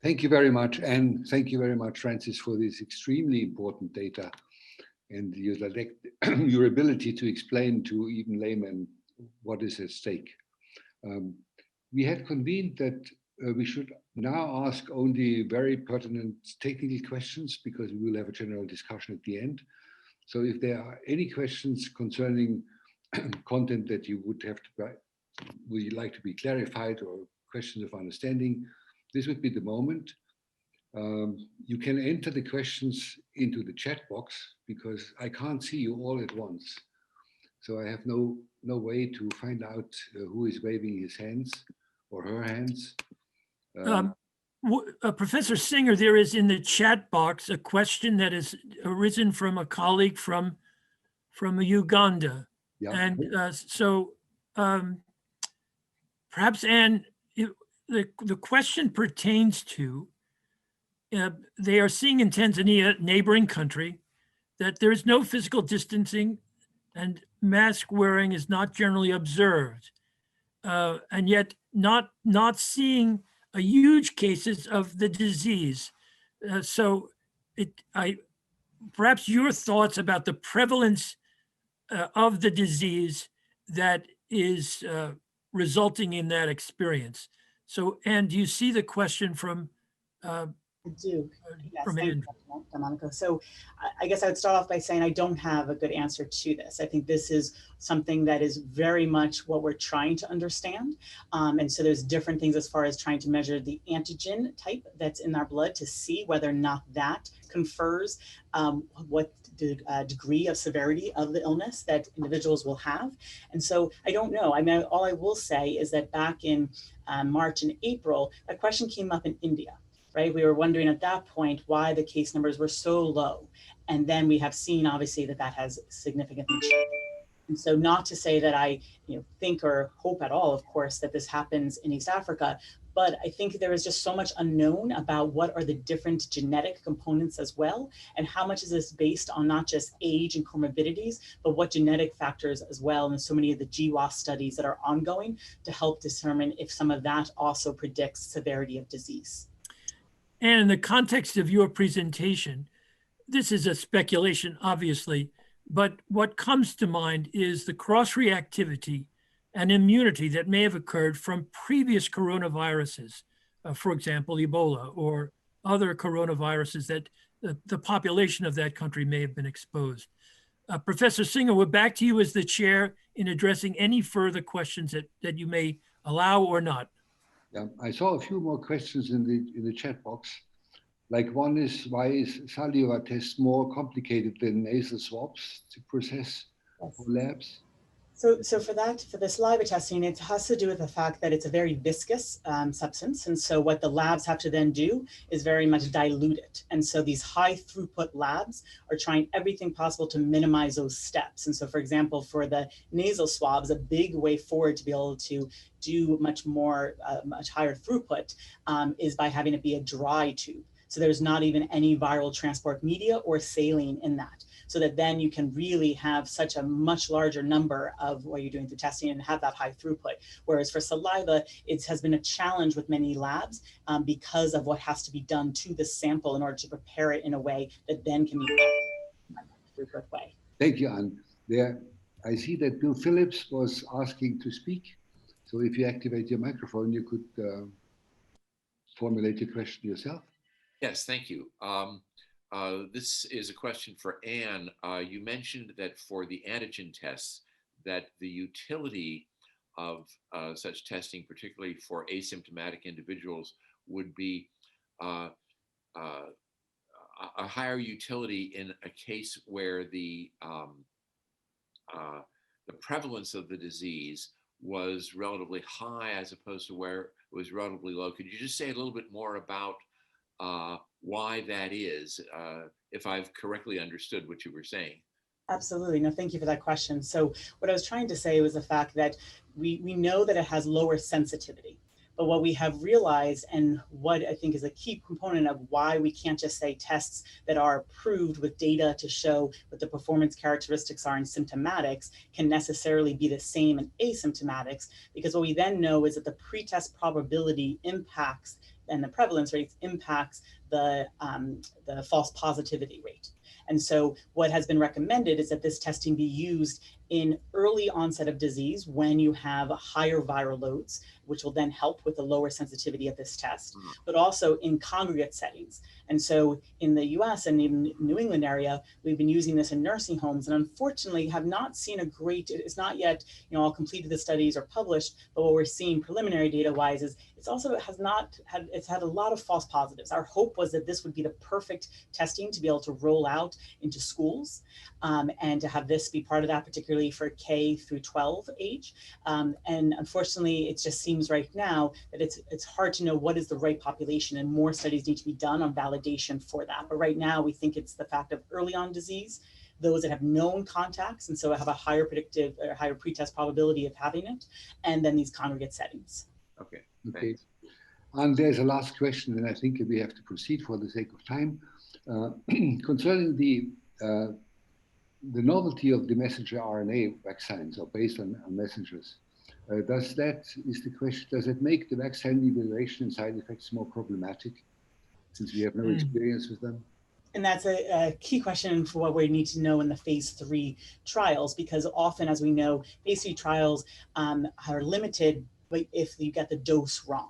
Thank you very much. And thank you very much, Francis, for this extremely important data and your ability to explain to even laymen what is at stake. We had convened that we should now ask only very pertinent technical questions because we will have a general discussion at the end. So if there are any questions concerning content that you would like to be clarified or questions of understanding, this would be the moment. You can enter the questions into the chat box because I can't see you all at once. So I have no way to find out who is waving his hands or her hands. Professor Singer, there is in the chat box a question that has arisen from a colleague from Uganda. Yeah. And so perhaps, Anne, the question pertains to, they are seeing in Tanzania, neighboring country, that there is no physical distancing and mask wearing is not generally observed. And yet not seeing a huge cases of the disease. So perhaps your thoughts about the prevalence of the disease that is resulting in that experience. So, Anne, do you see the question from I do. Yes, thank you, Delmonico. So I guess I would start off by saying I don't have a good answer to this. I think this is something that is very much what we're trying to understand. And so there's different things as far as trying to measure the antigen type that's in our blood to see whether or not that confers what degree of severity of the illness that individuals will have. And so I don't know. I mean, all I will say is that back in March and April, a question came up in India. Right? We were wondering at that point why the case numbers were so low. And then we have seen, obviously, that has significantly changed. And so not to say that I think or hope at all, of course, that this happens in East Africa, but I think there is just so much unknown about what are the different genetic components as well, and how much is this based on not just age and comorbidities, but what genetic factors as well, and so many of the GWAS studies that are ongoing to help determine if some of that also predicts severity of disease. And in the context of your presentation, this is a speculation, obviously, but what comes to mind is the cross-reactivity and immunity that may have occurred from previous coronaviruses, for example, Ebola or other coronaviruses that the population of that country may have been exposed. Professor Singer, we're back to you as the chair in addressing any further questions that you may allow or not. Yeah, I saw a few more questions in the chat box. Like one is, why is saliva test more complicated than nasal swabs to process for labs? So for the saliva testing, it has to do with the fact that it's a very viscous substance. And so what the labs have to then do is very much dilute it. And so these high throughput labs are trying everything possible to minimize those steps. And so, for example, for the nasal swabs, a big way forward to be able to do much higher throughput is by having it be a dry tube. So there's not even any viral transport media or saline in that. So that then you can really have such a much larger number of what you're doing through testing and have that high throughput. Whereas for saliva, it has been a challenge with many labs because of what has to be done to the sample in order to prepare it in a way that then can be throughput way. Thank you, Anne. There, I see that Bill Phillips was asking to speak. So if you activate your microphone, you could formulate your question yourself. Yes, thank you. This is a question for Anne. You mentioned that for the antigen tests, that the utility of such testing, particularly for asymptomatic individuals, would be a higher utility in a case where the prevalence of the disease was relatively high as opposed to where it was relatively low. Could you just say a little bit more about why that is, if I've correctly understood what you were saying? Absolutely. No, thank you for that question. So what I was trying to say was the fact that we know that it has lower sensitivity. But what we have realized, and what I think is a key component of why we can't just say tests that are approved with data to show what the performance characteristics are in symptomatics can necessarily be the same in asymptomatics, because what we then know is that the pretest probability impacts the prevalence rates impacts the false positivity rate. And so what has been recommended is that this testing be used in early onset of disease when you have higher viral loads, which will then help with the lower sensitivity of this test, but also in congregate settings. And so in the US and in New England area, we've been using this in nursing homes and unfortunately have not seen a great, it's not yet, all completed the studies or published, but what we're seeing preliminary data wise is it's had a lot of false positives. Our hope was that this would be the perfect testing to be able to roll out into schools and to have this be part of that, particularly for K through 12 age. And unfortunately, it just seems right now that it's hard to know what is the right population, and more studies need to be done on validation for that. But right now, we think it's the fact of early on disease, those that have known contacts, and so have a higher predictive or higher pretest probability of having it, and then these congregate settings. Okay. Okay. And there's a last question, and I think we have to proceed for the sake of time. Concerning the novelty of the messenger RNA vaccines, or based on messengers, does it make the vaccine evaluation and side effects more problematic, since we have no experience with them? And that's a key question for what we need to know in the phase 3 trials, because often, as we know, phase 3 trials are limited if you get the dose wrong.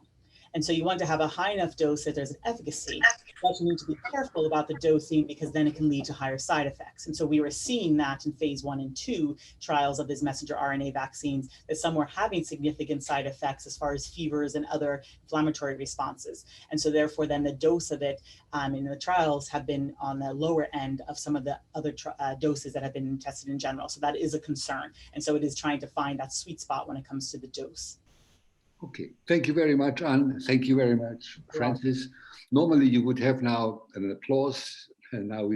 And so you want to have a high enough dose that there's an efficacy, but you need to be careful about the dosing because then it can lead to higher side effects. And so we were seeing that in phase 1 and 2 trials of these messenger RNA vaccines, that some were having significant side effects as far as fevers and other inflammatory responses. And so therefore then the dose of it in the trials have been on the lower end of some of the other doses that have been tested in general. So that is a concern. And so it is trying to find that sweet spot when it comes to the dose. Okay, thank you very much, Anne. Thank you very much, Francis. Normally you would have now an applause, and now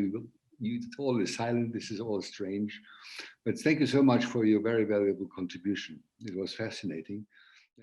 it's all is silent. This is all strange. But thank you so much for your very valuable contribution. It was fascinating.